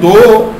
2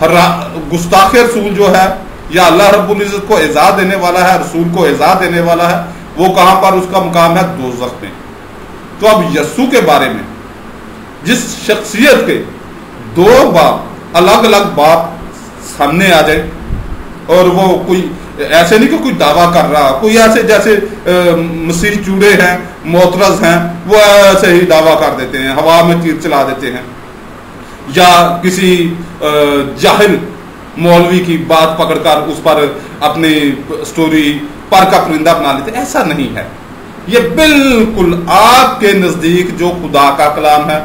گستاخ رسول جو ہے یا اللہ رب العزت کو ایذا دینے والا ہے، رسول کو ایذا دینے والا ہے، وہ کہاں پر اس کا مقام ہے؟ دوزخ میں۔ تو اب یسوع کے بارے میں جس شخصیت کے دو باپ الگ الگ باپ سامنے آ جائے، اور وہ کوئی ایسے نہیں کہ کوئی دعویٰ کر رہا، کوئی ایسے جیسے مسیح چوڑے ہیں، معترض ہیں، وہ ایسے ہی دعویٰ کر دیتے ہیں، ہوا میں تیر چلا دیتے ہیں، یا کسی جاہل مولوی کی بات پکڑ کر اس پر اپنی سٹوری پر کا پرندہ بنا لیتے۔ ایسا نہیں ہے، یہ بالکل آپ کے نزدیک جو خدا کا کلام ہے،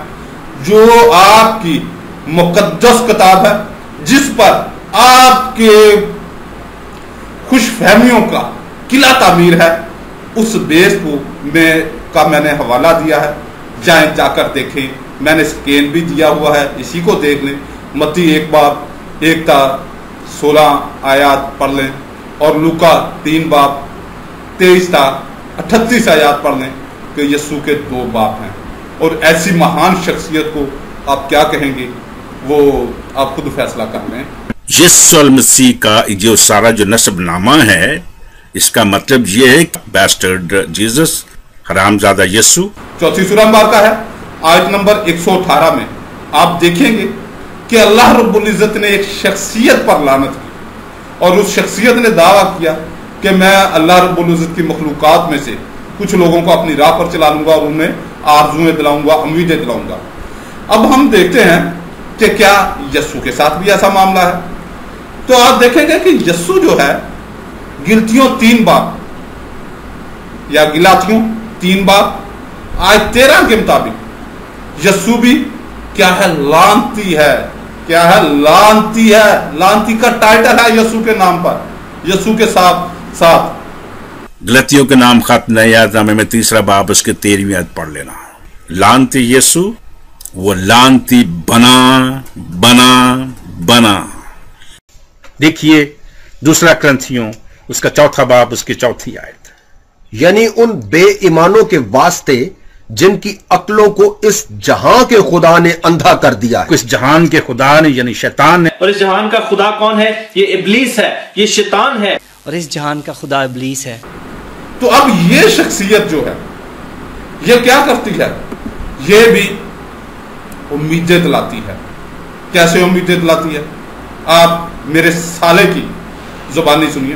جو آپ کی مقدس کتاب ہے، جس پر آپ کے خوش فہمیوں کا قلعہ تعمیر ہے، اس بیس کو میں نے حوالہ دیا ہے، جائیں جا کر دیکھیں، میں نے سکین بھی دیا ہوا ہے، اسی کو دیکھ لیں۔ متی 1 باب 1 تا 16 آیات پڑھ لیں، اور لوکا 3 باب 23 تا 38 آیات پڑھ لیں کہ یسوع کے 2 باپ ہیں۔ اور ایسی مہان شخصیت کو آپ کیا کہیں گے، وہ آپ خود فیصلہ کر لیں۔ یسوع المسیح کا جو سارا جو نسب نامہ ہے، اس کا مطلب یہ ہے کہ بیسٹرڈ جیزس، حرامزادہ یسوع۔ 4 سورہ بار کا ہے، آیت نمبر 118 میں آپ دیکھیں گے کہ اللہ رب العزت نے ایک شخصیت پر لعنت کی، اور اس شخصیت نے دعویٰ کیا کہ میں اللہ رب العزت کی مخلوقات میں سے کچھ لوگوں کو اپنی راہ پر چلا لوں گا، اور انہیں آرزویں دلاؤں گا، امیدیں دلاؤں گا۔ اب ہم دیکھتے ہیں کہ کیا یسوع کے ساتھ بھی ایسا معاملہ ہے؟ تو آپ دیکھیں گے کہ یسوع جو ہے گلتیوں 3 باب یا گلاطیوں 3 باب آیت 13 کے مطابق یسوع بھی کیا ہے؟ لعنتی ہے۔ کیا ہے؟ لعنتی ہے۔ لعنتی کا ٹائٹل ہے یسوع کے نام پر، یسوع کے ساتھ۔ غلطیوں کے نام خط نئے یاد نامے میں 3 باب اس کے 13ویں آیت پڑھ لینا۔ لعنتی یسوع، وہ لعنتی بنا۔ دیکھیے 2 کرنتھیوں اس کا 4 باب اس کی 4 آیت، یعنی ان بے ایمانوں کے واسطے جن کی عقلوں کو اس جہاں کے خدا نے اندھا کر دیا ہے۔ اس جہان کے خدا نے یعنی شیطان نے، اور اس جہان کا خدا کون ہے؟ یہ ابلیس ہے، یہ شیطان ہے، اور اس جہان کا خدا ابلیس ہے۔ تو اب یہ شخصیت جو ہے یہ کیا کرتی ہے؟ یہ بھی امیدیں دلاتی ہے۔ کیسے امیدیں دلاتی ہے؟ آپ میرے سالے کی زبانی سنیے۔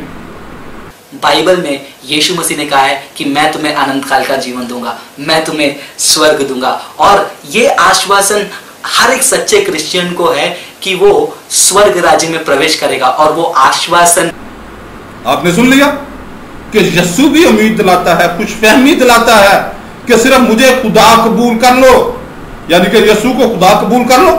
بائبل میں یشوع مسیح نے کہا ہے کہ میں تمہیں آنند کال کا جیون دوں گا، میں تمہیں سورگ دوں گا، اور یہ آشواسن ہر ایک سچے کرسچین کو ہے کہ وہ سورگ راجیہ میں پرویش کرے گا، اور وہ آشواسن آپ نے سن لیا کہ یسوع بھی امید دلاتا ہے، خوش فہمی دلاتا ہے کہ صرف مجھے خدا قبول کر لو، یعنی کہ یسوع کو خدا قبول کر لو،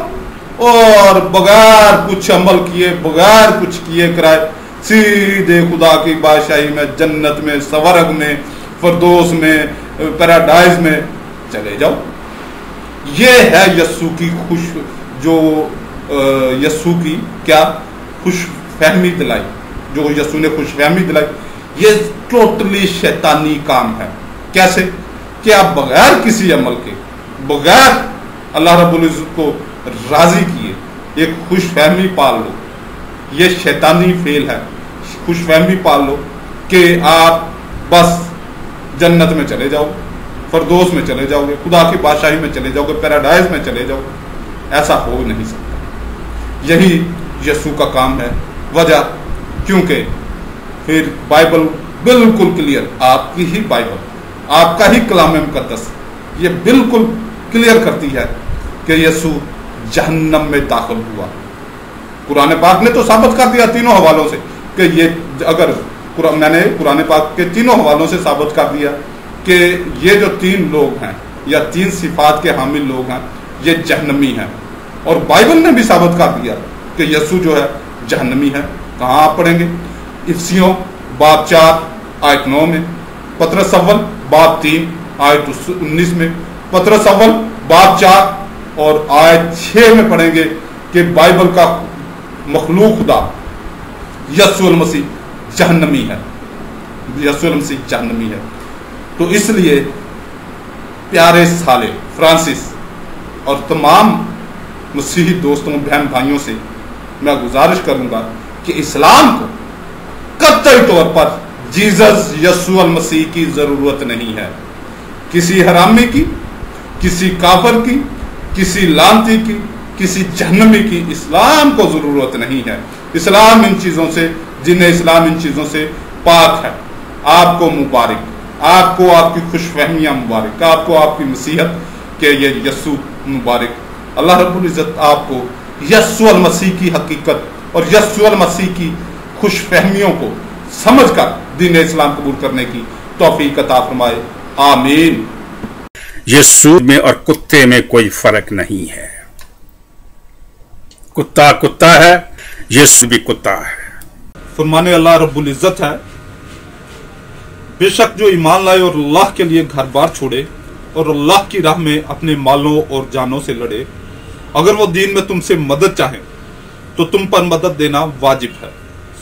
اور بغیر کچھ عمل کیے، بغیر کچھ کیے کرائے سیدھے خدا کی بادشاہی میں، جنت میں، سورگ میں، فردوس میں، پیراڈائز میں چلے جاؤ۔ یہ ہے یسوع کی یسوع کی کیا خوش فہمی دلائی، جو یسوع نے خوش فہمی دلائی۔ یہ ٹوٹلی شیطانی کام ہے۔ کیسے؟ کہ آپ بغیر کسی عمل کے، بغیر اللہ رب العزت کو راضی کیے ایک خوش فہمی پال لو۔ یہ شیطانی فعل ہے۔ خوش فہمی پال لو کہ آپ بس جنت میں چلے جاؤ، فردوس میں چلے جاؤ گے، خدا کی بادشاہی میں چلے جاؤ گے، پیراڈائز میں چلے جاؤ گے۔ ایسا ہو نہیں سکتا۔ یہی یسوع کا کام ہے۔ وجہ کیونکہ پھر بائبل بالکل کلیئر، آپ کی ہی بائبل، آپ کا ہی کلام مقدس یہ بالکل کلیئر کرتی ہے کہ یسوع جہنم میں داخل ہوا۔ قرآن پاک نے تو ثابت کر دیا تینوں حوالوں سے کہ یہ، اگر میں نے قرآن پاک کے تینوں حوالوں سے ثابت کر دیا کہ یہ جو 3 لوگ ہیں یا 3 صفات کے حامل لوگ ہیں یہ جہنمی ہیں، اور بائبل نے بھی ثابت کر دیا کہ یسوع جو ہے جہنمی ہے۔ کہاں آپ پڑھیں گے؟ افسیوں باب 4 آیت 9 میں، پطرس اول باب 3 آیت 19 میں، پطرس اول باب 4 اور آیت 6 میں پڑھیں گے کہ بائبل کا مخلوق خدا یسوع المسیح جہنمی ہے، یسوع المسیح جہنمی ہے۔ تو اس لیے پیارے سالے فرانسس اور تمام مسیحی دوستوں بہن بھائیوں سے میں گزارش کروں گا کہ اسلام کو قطعی طور پر جیزس یسوع المسیح کی ضرورت نہیں ہے، کسی حرامی کی، کسی کافر کی، کسی لعنتی کی، کسی جہنمی کی اسلام کو ضرورت نہیں ہے۔ اسلام ان چیزوں سے، جنہیں اسلام ان چیزوں سے پاک ہے۔ آپ کو مبارک، آپ کو آپ کی خوش فہمیاں مبارک، آپ کو آپ کی مسیحت کہ یہ یسوع مبارک۔ اللہ رب العزت آپ کو یسوع المسیح کی حقیقت اور یسوع المسیح کی خوش فہمیوں کو سمجھ کر دین اسلام قبول کرنے کی توفیق عطا فرمائے، آمین۔ یسوع میں اور کتے میں کوئی فرق نہیں ہے، کتا کتا ہے، یسوع بھی کتا ہے۔ فرمانے اللہ رب العزت ہے، بے شک جو ایمان لائے اور اللہ کے لیے گھر بار چھوڑے اور اللہ کی راہ میں اپنے مالوں اور جانوں سے لڑے، اگر وہ دین میں تم سے مدد چاہیں تو تم پر مدد دینا واجب ہے۔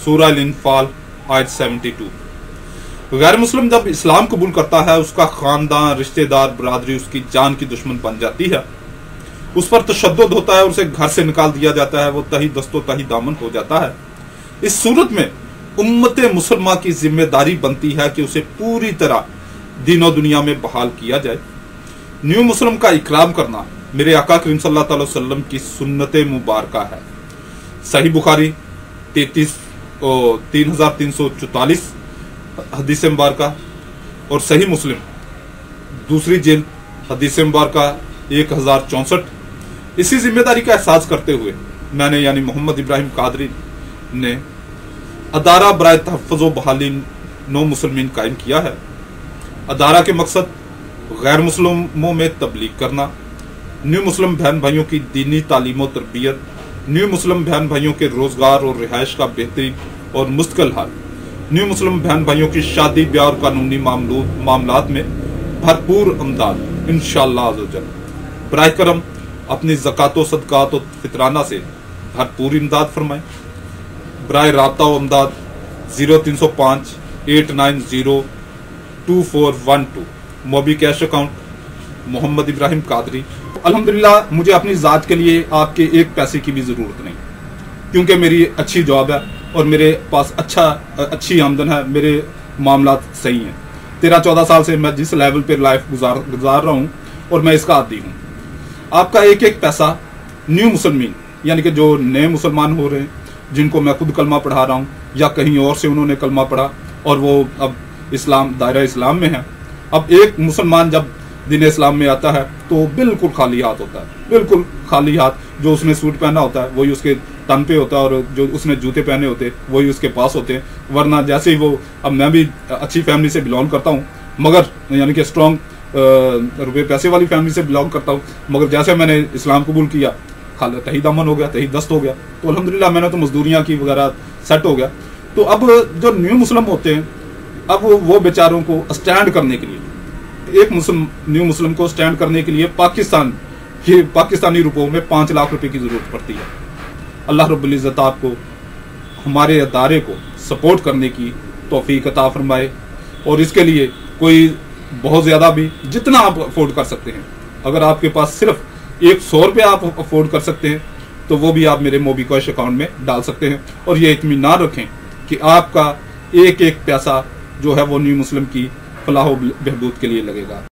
سورہ الانفال آیت 72۔ غیر مسلم جب اسلام قبول کرتا ہے، اس کا خاندان، رشتہ دار، برادری اس کی جان کی دشمن بن جاتی ہے، اس پر تشدد ہوتا ہے، اسے گھر سے نکال دیا جاتا ہے، وہ تہی دست و تہی دامن ہو جاتا ہے۔ اس صورت میں امت مسلمہ کی ذمہ داری بنتی ہے کہ اسے پوری طرح دین و دنیا میں بحال کیا جائے۔ نیو مسلم کا اکرام کرنا میرے آقا کریم صلی اللہ علیہ وسلم کی سنت مبارکہ ہے۔ صحیح بخاری 3344 حدیث مبارکہ اور صحیح مسلم دوسری جلد حدیث مبارکہ 1064۔ اسی ذمہ داری کا احساس کرتے ہوئے میں نے یعنی محمد ابراہیم قادری نے ادارہ برائے تحفظ و بحالی نو مسلمین قائم کیا ہے۔ ادارہ کے مقصد غیر مسلموں میں تبلیغ کرنا، نیو مسلم بہن بھائیوں کی دینی تعلیم و تربیت، نیو مسلم بہن بھائیوں کے روزگار اور رہائش کا بہترین اور مستقل حل، نیو مسلم بہن بھائیوں کی شادی بیاہ اور قانونی معاملات میں بھرپور امداد انشاءاللہ عز و جل۔ براہ کرم اپنی زکوٰۃ و صدقات و فطرانہ سے بھرپور امداد فرمائیں۔ برائے رابطہ و امداد 0305 890 2412، موبی کیش اکاؤنٹ محمد ابراہیم قادری۔ الحمدللہ مجھے اپنی ذات کے لیے آپ کے ایک پیسے کی بھی ضرورت نہیں، کیونکہ میری اچھی جاب ہے اور میرے پاس اچھی آمدن ہے، میرے معاملات صحیح ہیں۔ 13-14 سال سے میں جس لیول پہ لائف گزار رہا ہوں اور میں اس کا عادی ہوں۔ آپ کا ایک ایک پیسہ نیو مسلمین یعنی کہ جو نئے مسلمان ہو رہے ہیں، جن کو میں خود کلمہ پڑھا رہا ہوں یا کہیں اور سے انہوں نے کلمہ پڑھا اور وہ اب دائرہ اسلام میں ہیں، اب ایک مسلمان جب دین اسلام میں آتا ہے تو بالکل خالی ہاتھ ہوتا ہے، بالکل خالی ہاتھ۔ جو اس نے سوٹ پہنا ہوتا ہے وہی اس کے تن پہ ہوتا ہے اور جو اس نے جوتے پہنے ہوتے وہی اس کے پاس ہوتے ہیں، ورنہ جیسے ہی وہ، اب میں بھی اچھی فیملی سے بلانگ کرتا ہوں، مگر یعنی کہ اسٹرانگ روپے پیسے والی فیملی سے بلانگ کرتا ہوں، مگر جیسے میں نے اسلام قبول کیا تہی دامن ہو گیا، تہی دست ہو گیا، تو الحمدللہ میں نے تو مزدوریاں کی وغیرہ سیٹ ہو گیا۔ تو اب جو نیو مسلم ہوتے ہیں، اب وہ بیچاروں کو اسٹینڈ کرنے کے لیے، ایک نیو مسلم کو اسٹینڈ کرنے کے لیے پاکستانی روپوں میں 5 لاکھ روپے کی ضرورت پڑتی ہے۔ اللہ رب العزت آپ کو ہمارے ادارے کو سپورٹ کرنے کی توفیق عطا فرمائے، اور اس کے لیے کوئی بہت زیادہ بھی، جتنا آپ افورڈ کر سکتے ہیں، اگر آپ کے پاس صرف 100 روپے آپ افورڈ کر سکتے ہیں تو وہ بھی آپ میرے موبی کوش اکاؤنٹ میں ڈال سکتے ہیں، اور یہ اطمینان رکھیں کہ آپ کا ایک ایک پیسہ جو ہے وہ نیو مسلم کی فلاح و بہبود کے لیے لگے گا۔